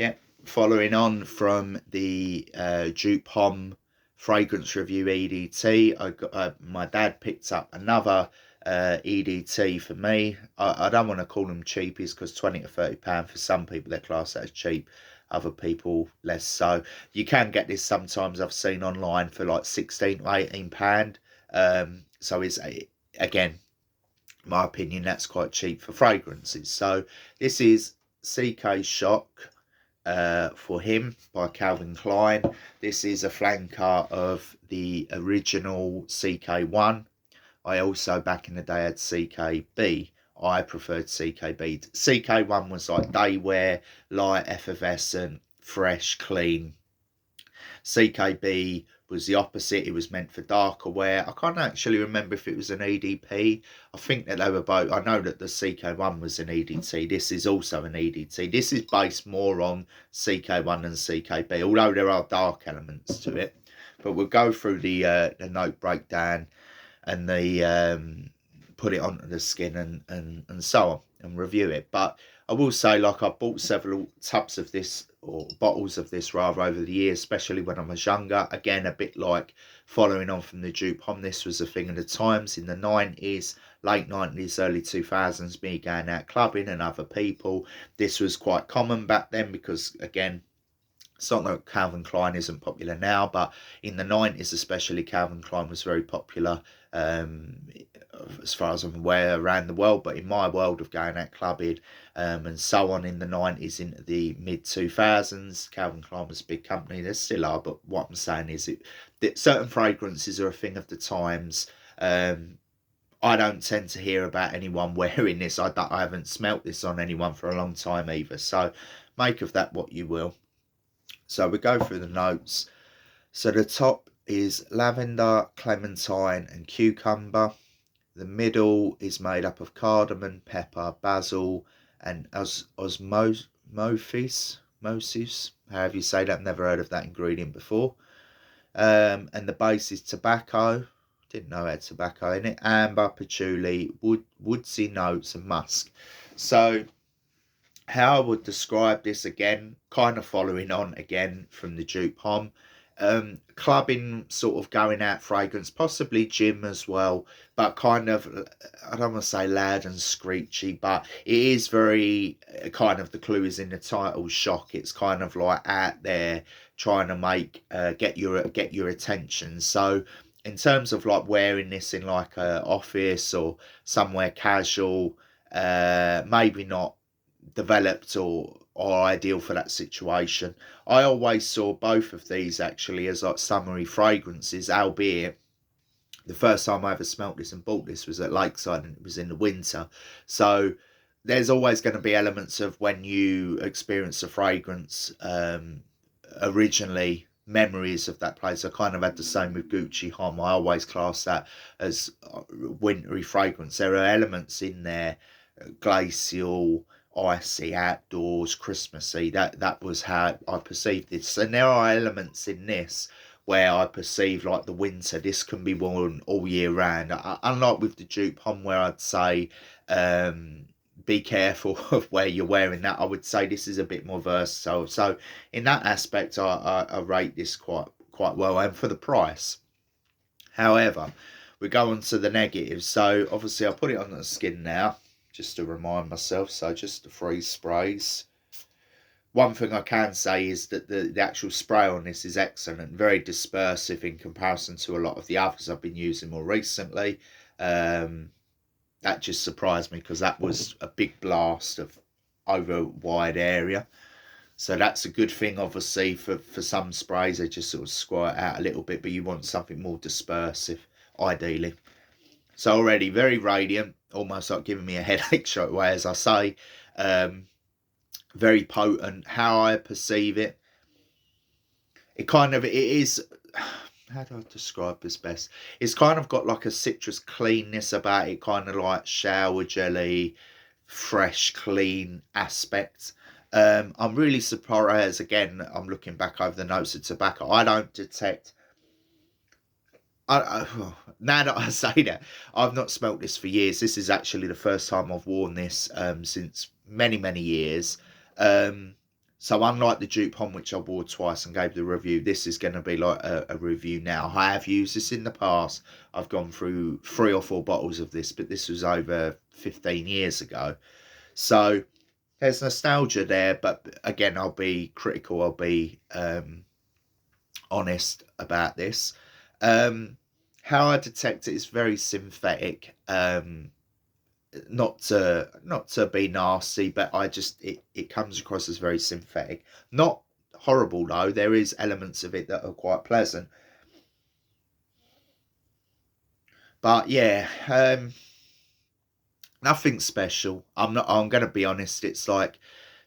Yeah, following on from the Dupe Homme fragrance review EDT, my dad picked up another EDT for me. I don't want to call them cheapies because £20 to £30 for some people they're classed as cheap, other people less so. You can get this sometimes, I've seen online, for like £16 to £18. So it's again, my opinion, that's quite cheap for fragrances. So this is CK Shock for him by Calvin Klein. This is a flanker of the original CK1. I also back in the day had CKB. I preferred CKB. CK1 was like day wear, light, effervescent, fresh, clean. CKB was the opposite. It was meant for darker wear. I can't actually remember if it was an EDP. I think that they were both. I know that the CK1 was an EDT. This is also an EDT. This is based more on CK1 than CKB, although there are dark elements to it. But we'll go through the note breakdown and the put it onto the skin and so on, and review it. But I will say, like, I bought several tubs of this, or bottles of this rather, over the years, especially when I was younger. Again, a bit like following on from the Dupe Homme, this was a thing of the times in the 90s, late 90s, early 2000s, me going out clubbing and other people. This was quite common back then because, again, it's not that Calvin Klein isn't popular now, but in the 90s especially, Calvin Klein was very popular, as far as I'm aware, around the world. But in my world of going out clubbing and so on, in the 90s into the mid-2000s, Calvin Klein was a big company. There still are, but what I'm saying is that certain fragrances are a thing of the times. I don't tend to hear about anyone wearing this. I haven't smelt this on anyone for a long time either. So make of that what you will. So we go through the notes. So the top is lavender, clementine and cucumber. The middle is made up of cardamom, pepper, basil and osmosis, however you say that. Never heard of that ingredient before. And the base is tobacco. Didn't know it had tobacco in it. Amber, patchouli, woodsy notes and musk. So how I would describe this, again, kind of following on again from the Dupe Homme, clubbing, sort of going out fragrance, possibly gym as well, but kind of, I don't want to say loud and screechy, but it is very, kind of, the clue is in the title, shock. It's kind of like out there trying to make get your attention. So in terms of like wearing this in like a office or somewhere casual, maybe not developed or ideal for that situation. I always saw both of these actually as like summery fragrances, albeit the first time I ever smelt this and bought this was at Lakeside and it was in the winter. So there's always going to be elements of when you experience a fragrance, originally, memories of that place. I kind of had the same with Gucci Homme. I always class that as wintry fragrance. There are elements in there, glacial, icy, outdoors, Christmassy. That was how I perceived this. And there are elements in this where I perceive like the winter. This can be worn all year round. Unlike with the Dupe Homme, where I'd say be careful of where you're wearing that, I would say this is a bit more versatile. So in that aspect, I rate this quite well, and for the price. However, we go on to the negatives. So obviously I put it on the skin now, just to remind myself. So just the 3 sprays. One thing I can say is that the actual spray on this is excellent, very dispersive in comparison to a lot of the others I've been using more recently. That just surprised me because that was a big blast of over a wide area. So that's a good thing, obviously, for some sprays. They just sort of squirt out a little bit, but you want something more dispersive, ideally. So already very radiant, almost like giving me a headache straight away, as I say. Very potent. How I perceive it, it is, how do I describe this best? It's kind of got like a citrus cleanness about it, kind of like shower jelly, fresh, clean aspect. I'm really surprised, again, I'm looking back over the notes of tobacco, I don't detect, now that I say that, I've not smelt this for years. This is actually the first time I've worn this since many years. So unlike the dupe homme, which I wore twice and gave the review, this is going to be like a review now. I have used this in the past. I've gone through 3 or 4 bottles of this, but this was over 15 years ago. So there's nostalgia there, but again, I'll be critical. I'll be honest about this. How I detect it is very synthetic. Not to be nasty, but it comes across as very synthetic. Not horrible though. There is elements of it that are quite pleasant. But yeah, nothing special. I'm gonna be honest. It's like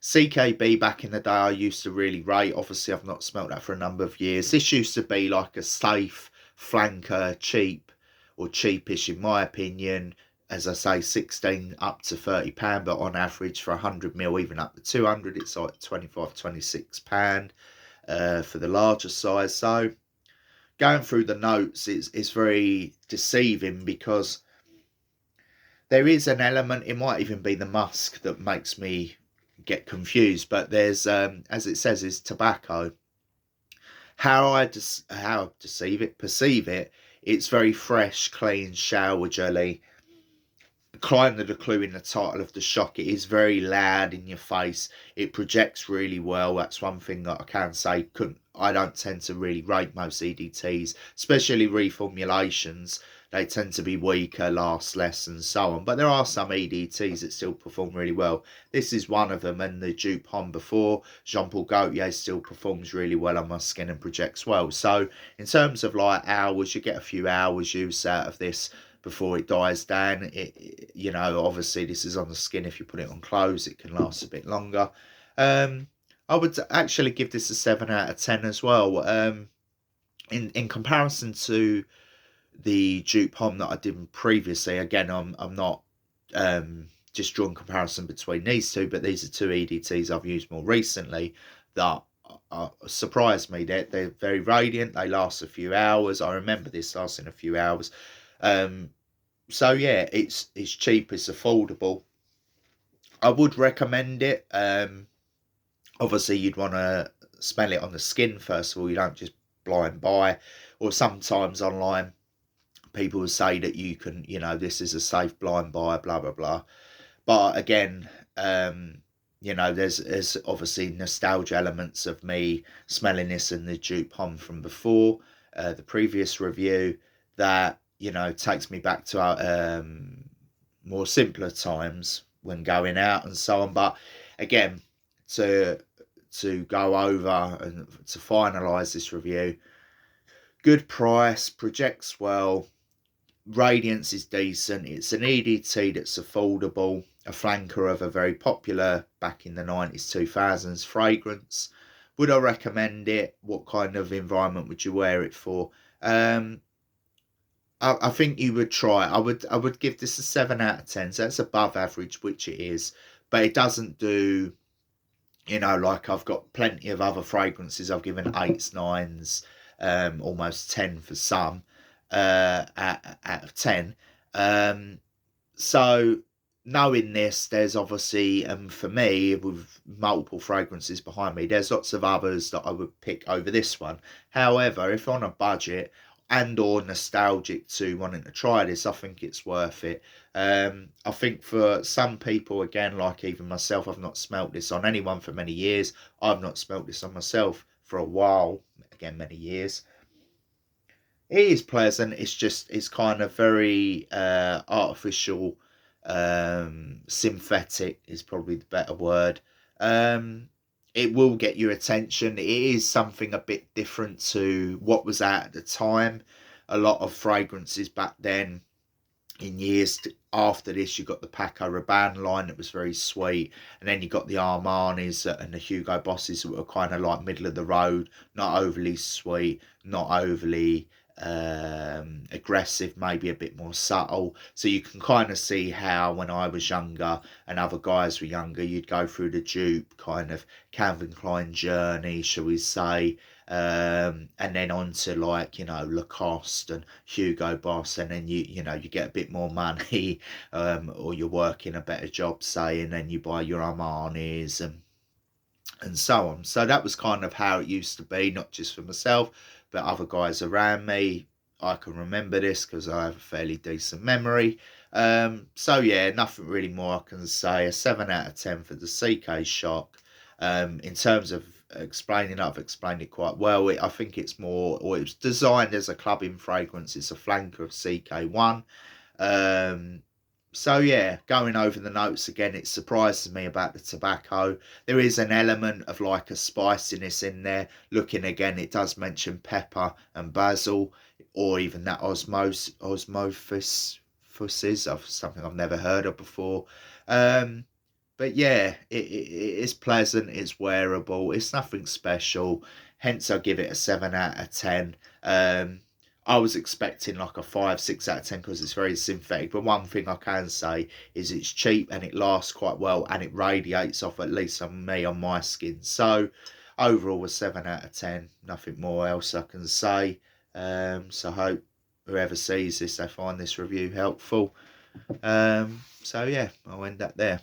CKB back in the day I used to really rate. Obviously I've not smelt that for a number of years. This used to be like a safe flanker, cheap or cheapish in my opinion. As I say, 16 up to £30, but on average for 100ml, even up to 200, it's like £25-26 for the larger size. So going through the notes is very deceiving, because there is an element, it might even be the musk that makes me get confused, but there's as it says, is tobacco. How perceive it, it's very fresh, clean shower jelly. Kind of the clue in the title of the shock. It is very loud in your face. It projects really well. That's one thing that I can say. I don't tend to really rate most EDTs, especially reformulations. They tend to be weaker, last less, and so on. But there are some EDTs that still perform really well. This is one of them, and the dupe homme before, Jean Paul Gaultier, still performs really well on my skin and projects well. So in terms of like hours, you get a few hours use out of this before it dies down. You know, obviously this is on the skin. If you put it on clothes, it can last a bit longer. I would actually give this a 7 out of 10 as well. In comparison to the dupe homme that I did previously, again, I'm not just drawing comparison between these two, but these are 2 EDTs I've used more recently that surprised me. They're very radiant. They last a few hours. I remember this lasting a few hours. So yeah, it's cheap, it's affordable. I would recommend it. Obviously you'd want to smell it on the skin first of all. You don't just blind buy, or sometimes online people will say that you can, you know, this is a safe blind buy, blah blah blah. But again, you know, there's obviously nostalgia elements of me smelling this in the dupe homme from before, the previous review, that, you know, takes me back to more simpler times when going out and so on. But again, to go over and to finalise this review, good price, projects well, radiance is decent, it's an EDT that's affordable, a flanker of a very popular back in the 90s 2000s fragrance. Would I recommend it? What kind of environment would you wear it for? I think you would try. I would give this a 7 out of 10. So that's above average, which it is, but it doesn't do, you know, like I've got plenty of other fragrances I've given 8s, 9s, almost 10 for some, out of 10. So knowing this, there's obviously, for me, with multiple fragrances behind me, there's lots of others that I would pick over this one. However, if on a budget and or nostalgic to wanting to try this, I think it's worth it. I think for some people, again, like even myself, I've not smelt this on anyone for many years. I've not smelt this on myself for a while, again, many years. It is pleasant. It's kind of very artificial, synthetic is probably the better word. It will get your attention. It is something a bit different to what was out at the time. A lot of fragrances back then, in years after this, you got the Paco Rabanne line that was very sweet, and then you got the Armanis and the Hugo Bosses that were kind of like middle of the road, not overly sweet, not overly aggressive, maybe a bit more subtle. So you can kind of see how when I was younger and other guys were younger, you'd go through the dupe kind of Calvin Klein journey, shall we say, and then on to, like, you know, Lacoste and Hugo Boss, and then you know, you get a bit more money, or you're working a better job, say, and then you buy your Armanis and so on. So that was kind of how it used to be, not just for myself, but other guys around me. I can remember this because I have a fairly decent memory. So yeah, nothing really more I can say. A 7 out of 10 for the CK Shock. In terms of explaining, I've explained it quite well. I think it's more, or it was designed as a clubbing fragrance. It's a flanker of CK1. Um, so yeah, going over the notes again, it surprises me about the tobacco. There is an element of like a spiciness in there. Looking again, it does mention pepper and basil, or even that osmosis, of something I've never heard of before. But yeah, it is pleasant, it's wearable, it's nothing special. Hence, I give it a 7 out of 10. I was expecting like a 5, 6 out of 10 because it's very synthetic. But one thing I can say is it's cheap and it lasts quite well and it radiates off, at least on me, on my skin. So overall, a 7 out of 10. Nothing more else I can say. So I hope whoever sees this, they find this review helpful. So yeah, I'll end that there.